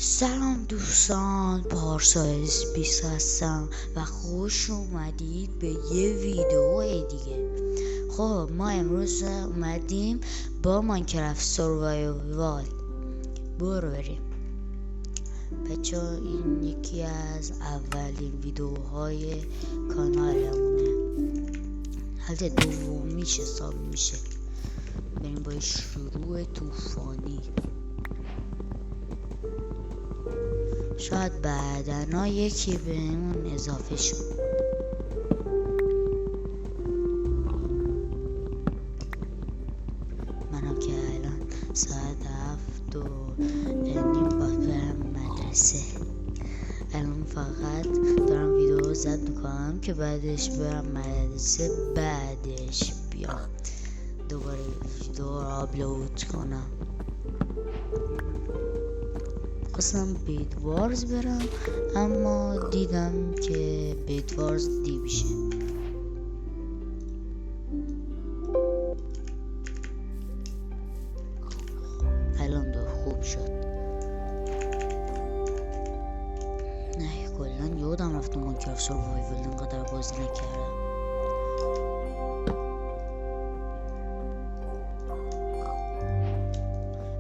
سلام دوستان، پارسا اسپیس هستم و خوش اومدید به یه ویدیو دیگه. خب ما امروز اومدیم با ماینکرافت سروایوال. برو بریم بچه، این یکی از اولین ویدیوهای کانالمونه، حالت دومیش حساب میشه. بریم با شروع طوفانی. شاید بعدنا یکی بهمون اضافه شد. منم که الان ساعت 7:30 باید برم مدرسه. الان فقط دارم ویدیو ضبط میکنم که بعدش برم مدرسه، بعدش بیام دوباره ویدیو رو آپلود کنم. خواستم بیدوارز برم اما دیدم که بیدوارز دی بشه. الان دو خوب شد. نه کلن یادم رفتم ماینکرافت سروایوال اینقدر بازی نکردم.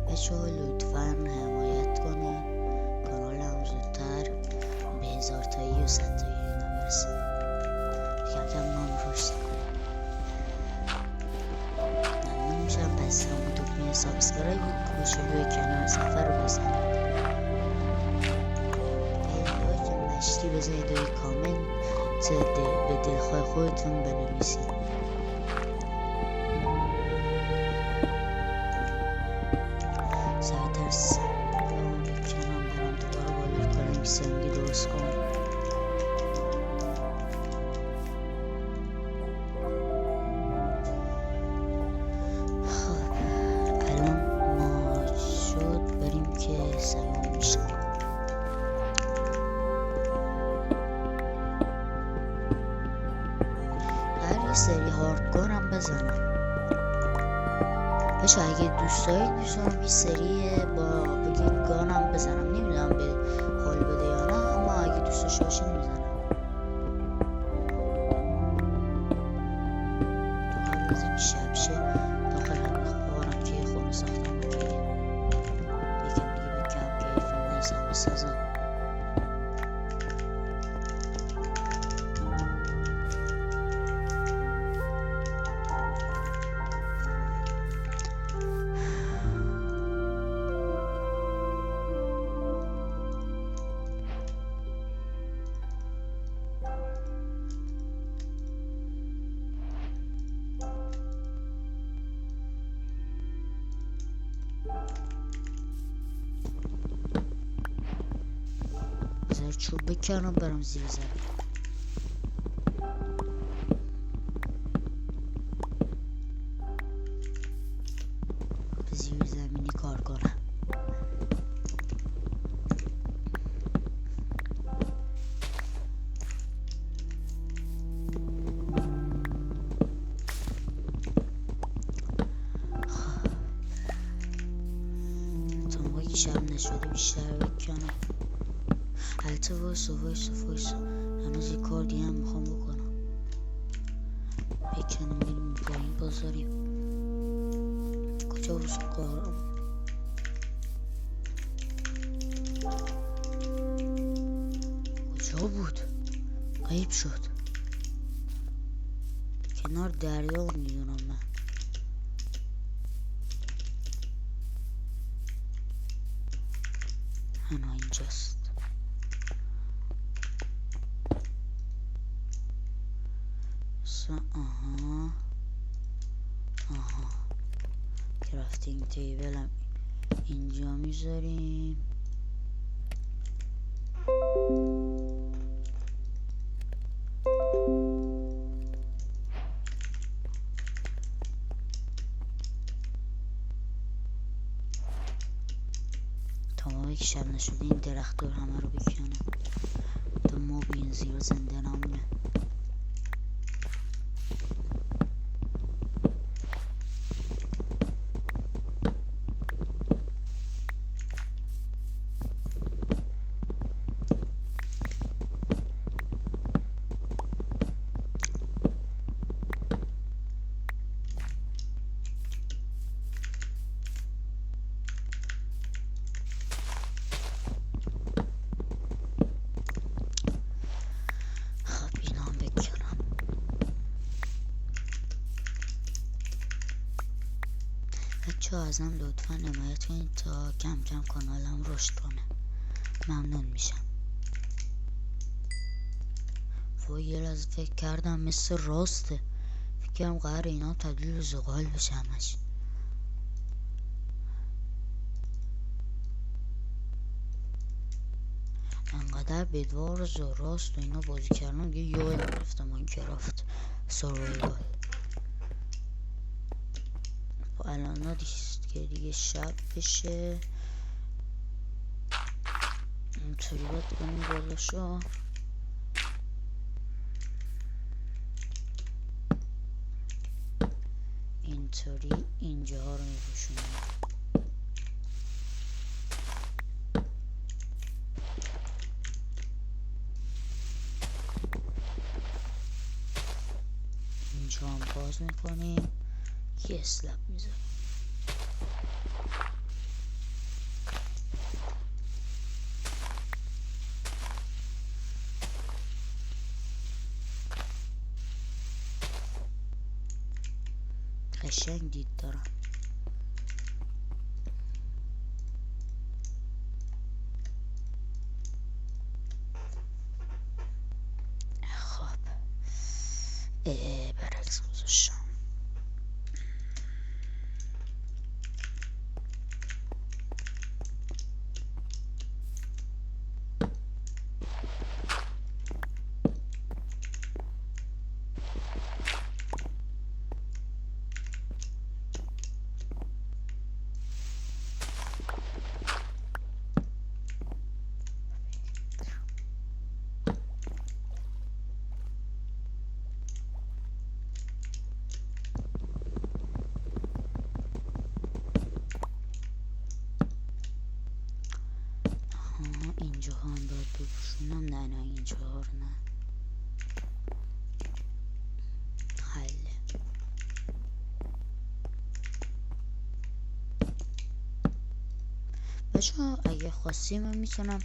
بچه‌ها لطفاً حمایت کنین کانالم زودتر به 1000 تایی و 100 تایی اینا برسه. کم نام رشد ممنون میشم. پس همون دکمه سابسکرایب و کوچولوی کنار صفحه رو بزنید. لایک مشتی بزنید و کامنت به دلخواه خودتون بنویسید. سعی ترس اون بکنم برام دوباره بالای کنم سنگی درست کنم. خب الان ما شد بریم که سلام میشه. هر یه سری هاردکورم بزنم. بچه اگه دوست دارید میتونم یه سری با بگید گانم بزنم. نمیدونم به حال بده یا نه، اما اگه دوست داشته باشید میزنم. تو قبل از این شب شه داخل همین خوارم که یه خونه ساختم رو بگیم یکم دیگه بکم که فیلم نیستم بسازم. بذار چوب بکنم برم زیر زمین. زیر زمینی کار کنم. تا موقعی که شب نشده بیشتر بکنم. البته وایسا هنوز یه کار دیگه هم میخوام بکنم. بکنیم بریم پایین بازاریم. کجا بود کارم؟ کجا بود؟ غیب شد. کنار دریا میدونم من. هنها اینجاست. آها کرافتینگ تیبل هم اینجا میذاریم. تا موقعی که شب نشده این درخت دور همه رو بکنم تا ما بین زیر زنده نمونه. بچه ها ازم لطفا حمایت کنید تا کم کم کانالم رشد کنه. ممنون میشم. وای یه لحظه فکر کردم مثل راسته، فکرم قرار اینا تبدیل به زغال بشه همش. انقدر بدوار و راست و اینا بازی کردم دیگه یاد گرفتم ماینکرافت سروایوال. الان که دیگه شب بشه اینطوری باید کنیم بالاشو. اینطوری اینجا رو میپوشونیم. اینجا هم باز میکنیم، یه اسلب میذاریم. قشنگ دید دارم. خب برعکس گذاشتم. اینجا هم باید بپوشونم. نه اینجا ها رو نه. حله. بچه ها اگه خواستیم من میتونم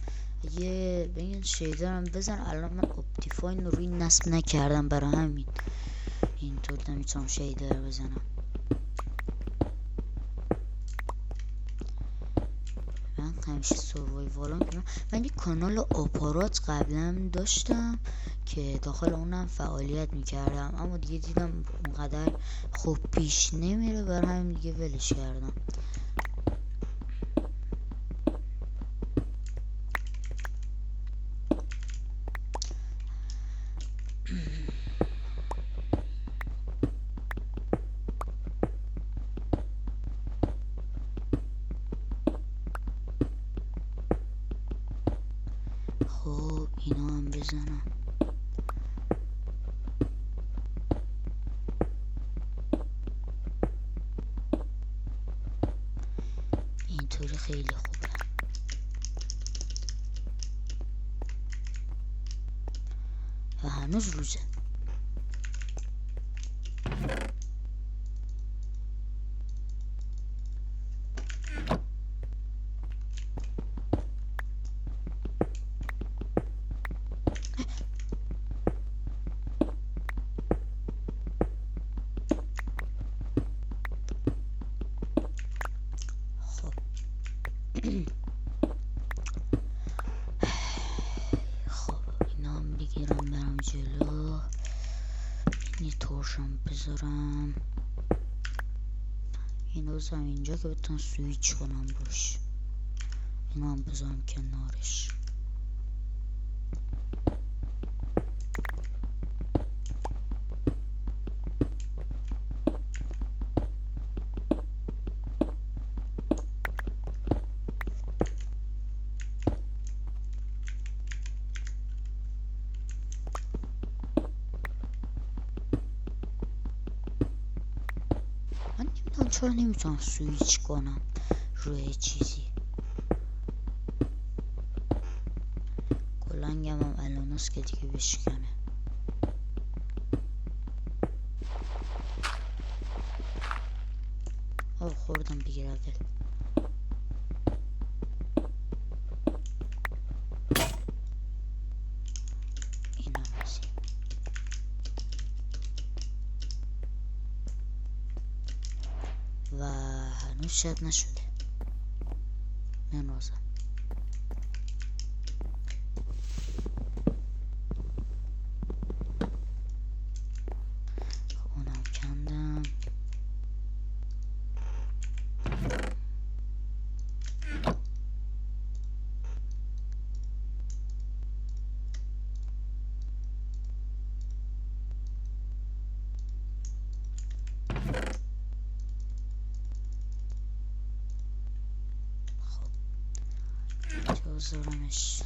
اگه بگین شیدرم بزن. الان من اپتیفاین رو روی نصب نکردم، برای همین اینطور نمیتونم شیدر بزنم. من همیشه سروایوالم کنم. من یک کانال آپارات قبلا داشتم که داخل اونم فعالیت میکردم، اما دیگه دیدم اونقدر خوب پیش نمیره، برای همین دیگه ولش کردم. خب اینا هم بزنم. اینطوری خیلی خوبه. و هنوز روزه. خب اینا هم بگیرم برم جلو. یه تورشم بذارم. اینو بذارم اینجا که بتونم سویچ کنم روش. اینو هم بذارم کنارش. چرا نمیتونم سویچ کنم روی چیزی؟ کلنگم هم الان است که دیگه بشکنه. خوردم دیگه اول. اینا بزیم و هنوز شب نشده. ننازم. خب اونم کندم. بذارمش.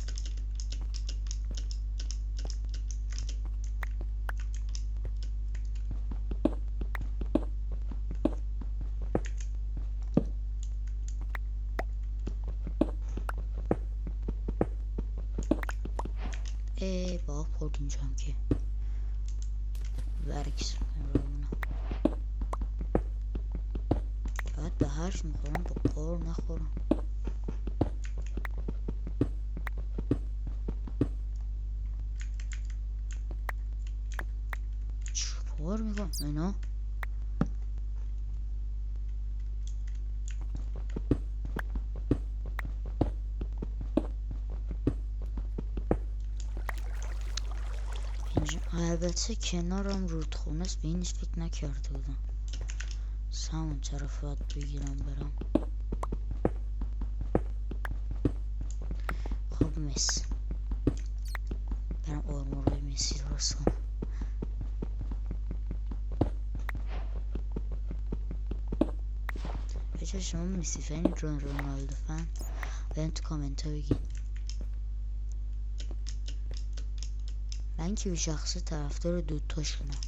با خورد اینجا هم که برکس میکنم. باید به هرچ میخورم با قار نخورم. چکار میکنم اینا؟ البته کنارم رودخونه است، به اینش فکر نکرده بودم. همون طرف باید بگیرم برم. خب مس برم آرمورای مسی درست کنم. بچه شما مسی فنی رونالدو فن بریم تو کامنت ها بگید. من که به شخص طرفدار دوتاشونم.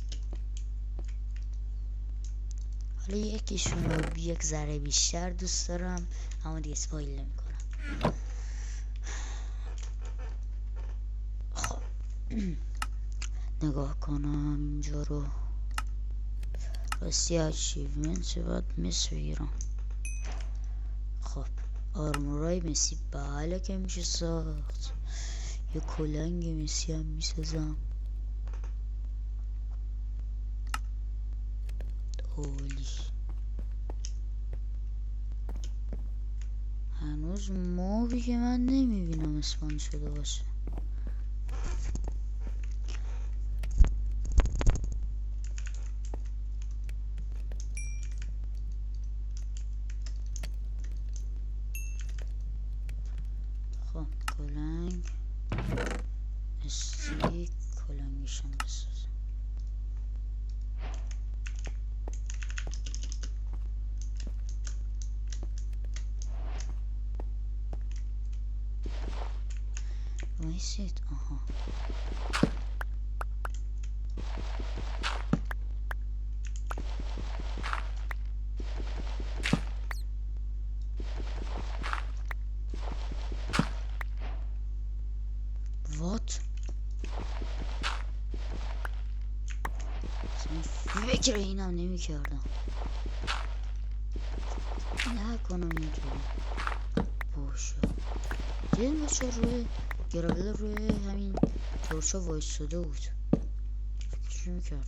حالا یکیشون رو یک ذره بیشتر دوست دارم، اما دیگه اسپایل نمی کنم. خب نگاه کنم اینجا رو. راستی اچیومنت باید مس بگیرم. خب آرمورای مسی بله که میشه ساخت. یه کلنگ مسی هم میسازم. اولی هنوز موبی که من نمیبینم اسپان شده باشه. خب کلنگ استیک کلنگشم بسازم. وایسید. آها وات فکر اینم نمی کردم. نکنم اینطوری باشه. دیدیم بچه روی گراول روی همین تورچا وایستاده بود. فکرش میکردم.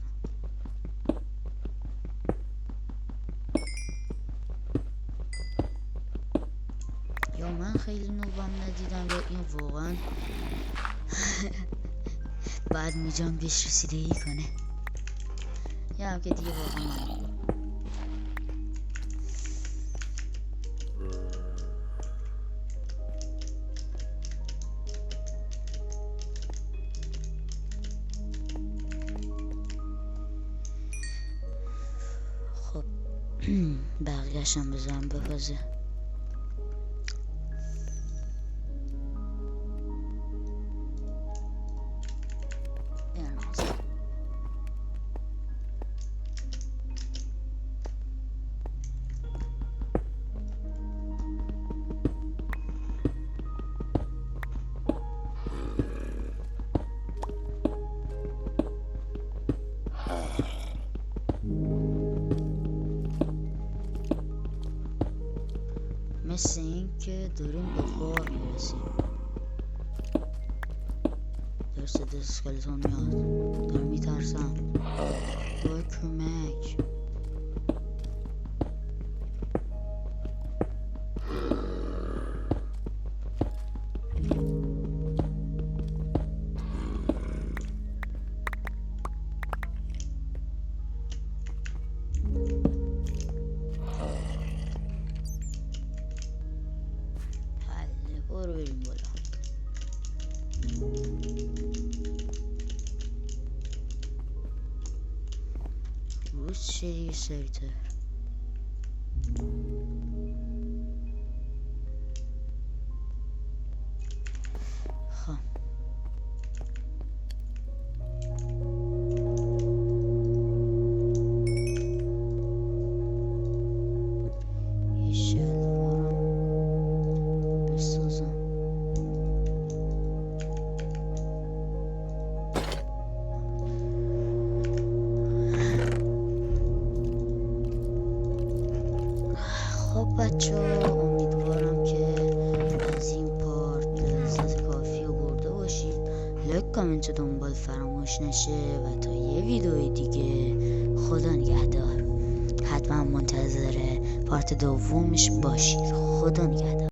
یا من خیلی نوبم ندیدم یا این واقعا بعد میجام بهش رسیدگی کنه. یا هم که دیگه واقعا خب بقیه‌شم بذارم بپازه. مثل این که داریم به غار میرسیم. در صدا اسکلتون میاد. دارم میترسم. با کمک. دیگه سریعتر. خب یه شلوارم بسازم. خب بچه ها، امیدوارم که از این پارت لذت کافی رو برده باشید. لایک کامنت و دنبال فراموش نشه و تا یه ویدیو دیگه خدا نگهدار. حتما منتظر پارت دومش باشید. خدا نگهدار.